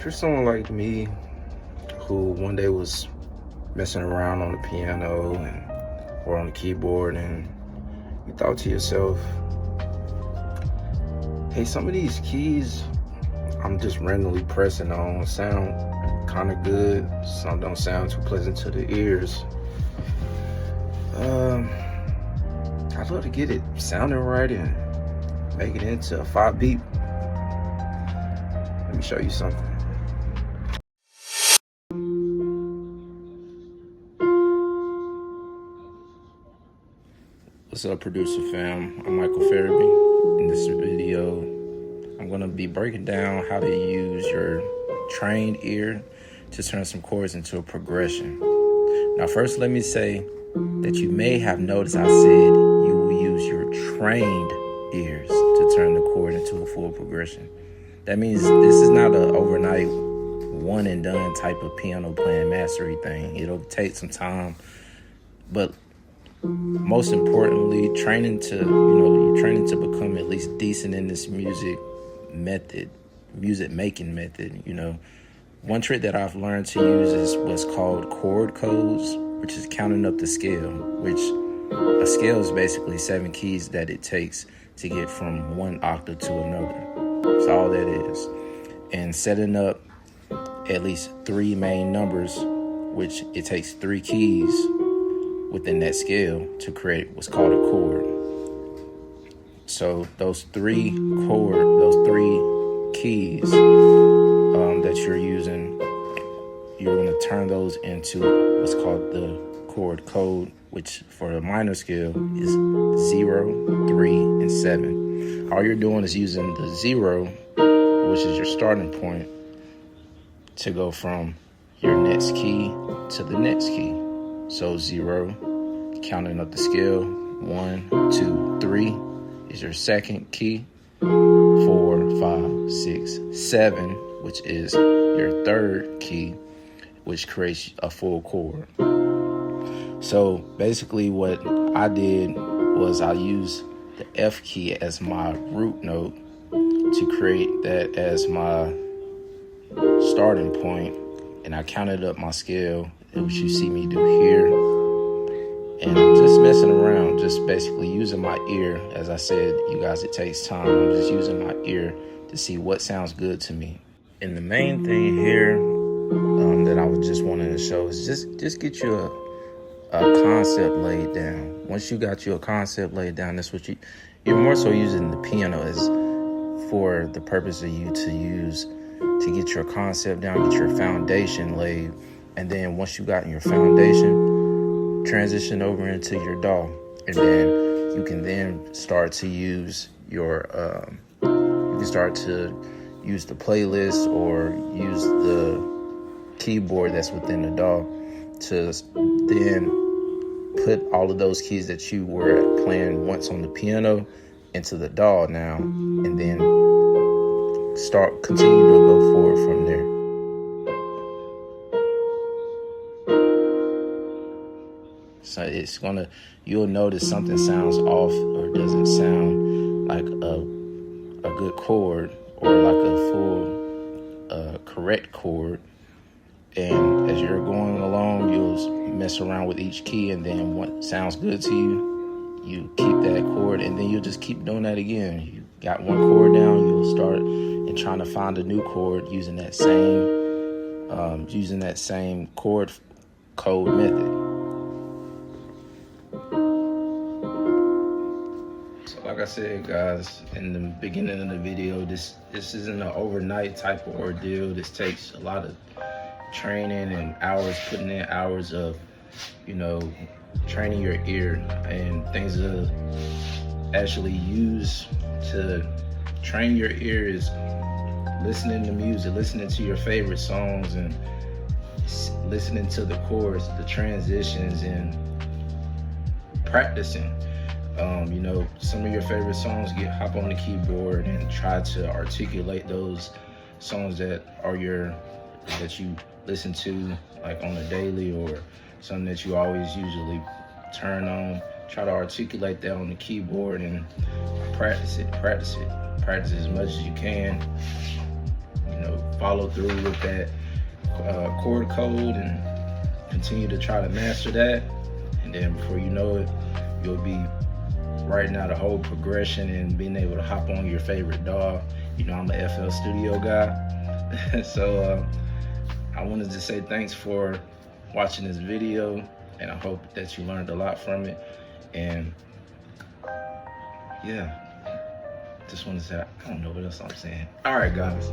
you're someone like me who one day was messing around on the piano or on the keyboard, and you thought to yourself, hey, some of these keys I'm just randomly pressing on sound kind of good, some don't sound too pleasant to the ears. I'd love to get it sounding right and make it into a 5-beat. Let me show you something. What's up, producer fam? I'm Michael Farabee. In this video, I'm gonna be breaking down how to use your trained ear to turn some chords into a progression. Now, first, let me say that you may have noticed I said you will use your trained ears to turn the chord into a full progression. That means this is not an overnight one and done type of piano playing mastery thing. It'll take some time, but most importantly, you're training to become at least decent in this music making method. One trick that I've learned to use is what's called chord codes, which is counting up the scale, which a scale is basically 7 keys that it takes to get from one octave to another. That's all that is. And setting up at least 3 main numbers, which it takes 3 keys within that scale to create what's called a chord. So those 3 keys that you're using, you're going to turn those into what's called the chord code, which for a minor scale is 0, 3, and 7. All you're doing is using the 0, which is your starting point, to go from your next key to the next key. So 0, counting up the scale, 1, 2, 3 is your second key. 4, 5, 6, 7, which is your third key, which creates a full chord. So basically what I did was I used the F key as my root note to create that as my starting point, and I counted up my scale, which you see me do here. And I'm just messing around, just basically using my ear. As I said, you guys, it takes time. I'm just using my ear to see what sounds good to me. And the main thing here that I was just wanting to show is just get you a concept laid down. Once you got you a concept laid down, that's what you're more so using the piano as for the purpose of you to use to get your concept down, get your foundation laid. And then once you got your foundation, transition over into your DAW, and then you can then start to use your use the playlist or use the keyboard that's within the DAW to then put all of those keys that you were playing once on the piano into the DAW now, and then continue to go forward from there. So you'll notice something sounds off or doesn't sound like a good chord or like a full correct chord. And as you're going along, you'll mess around with each key, and then what sounds good to you, you keep that chord, and then you'll just keep doing that again. You got one chord down, you'll start and trying to find a new chord using that same chord code method. Like I said, guys, in the beginning of the video, this isn't an overnight type of ordeal. This takes a lot of training and hours, putting in hours of, training your ear, and things to actually use to train your ear is listening to music, listening to your favorite songs, and listening to the chords, the transitions, and practicing. Some of your favorite songs, hop on the keyboard and try to articulate those songs that you listen to like on a daily, or something that you always usually turn on. Try to articulate that on the keyboard and practice it as much as you can. follow through with that chord code and continue to try to master that. And then before you know it, you'll be writing out a whole progression and being able to hop on your favorite DAW. I'm a FL Studio guy. So I wanted to say thanks for watching this video, and I hope that you learned a lot from it. And yeah, just want to say, I don't know what else I'm saying. All right, guys.